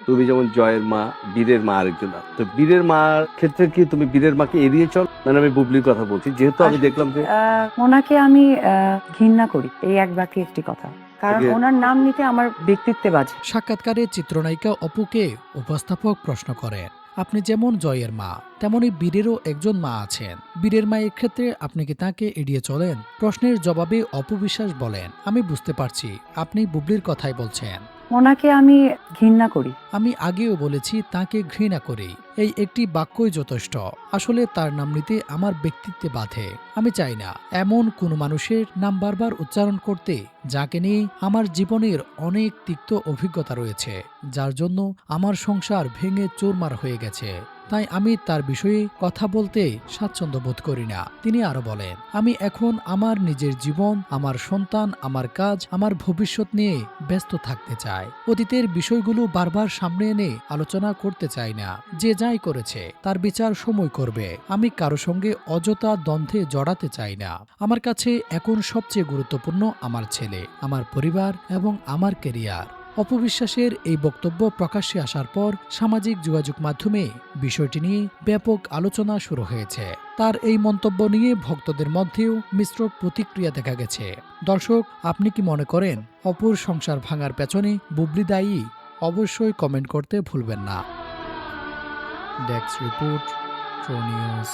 তুমি যেমন জয়ের মা, বীরের মা আরেকজন আছে। তো বীরের মার ক্ষেত্রে কি তুমি বীরের মাকে এড়িয়ে চল? মানে আমি বুবলির কথা বলছি। যেহেতু আমি দেখলাম যে ওনাকে আমি ঘৃণা করি, এই এক বাক্যে একটি কথা। কারণ যে ওনার নাম নিতে আমার ব্যক্তিত্বে বাজে। সাক্ষাৎকারে চিত্রনায়িকা অপুকে উপস্থাপক প্রশ্ন করেন, আপনি যেমন জয়ের মা, তেমনি বীরেরও একজন মা আছেন। বীরের মায়ের ক্ষেত্রে আপনি কি তাকে এড়িয়ে চলেন? প্রশ্নের জবাবে অপু বিশ্বাস বলেন, আমি বুঝতে পারছি আপনি বুবলির কথাই বলছেন। ওনাকে আমি ঘৃণা করি। আমি আগেও বলেছি তাকে ঘৃণা করি, এই একটি বাক্যই যথেষ্ট। আসলে তার নাম নিতে আমার ব্যক্তিত্বে বাধে। আমি চাই না এমন কোনো মানুষের নাম বারবার উচ্চারণ করতে যাকে নিয়ে আমার জীবনের অনেক তিক্ত অভিজ্ঞতা রয়েছে, যার জন্য আমার সংসার ভেঙে চুরমার হয়ে গেছে। তাই আমি তার বিষয়ে কথা বলতে স্বাচ্ছন্দ্য বোধ করি না। তিনি আরো বলেন, আমি এখন আমার নিজের জীবন, আমার সন্তান, আমার কাজ, আমার ভবিষ্যৎ নিয়ে ব্যস্ত থাকতে চাই। অতীতের বিষয়গুলো বারবার সামনে এনে আলোচনা করতে চাই না। যে যাই করেছে তার বিচার সময় করবে। আমি কারো সঙ্গে অযথা দ্বন্দ্বে জড়াতে চাই না। আমার কাছে এখন সবচেয়ে গুরুত্বপূর্ণ আমার ছেলে, আমার পরিবার এবং আমার ক্যারিয়ার। অপবিশ্বাসের এই বক্তব্য প্রকাশ্যে আসার পর সামাজিক যোগাযোগ মাধ্যমে বিষয়টি নিয়ে ব্যাপক আলোচনা শুরু হয়েছে। তার এই মন্তব্য নিয়ে ভক্তদের মধ্যেও মিশ্র প্রতিক্রিয়া দেখা গেছে। দর্শক, আপনি কি মনে করেন অপুর সংসার ভাঙার পেছনে বুবলি দায়ী? অবশ্যই কমেন্ট করতে ভুলবেন না। Desk report, true news.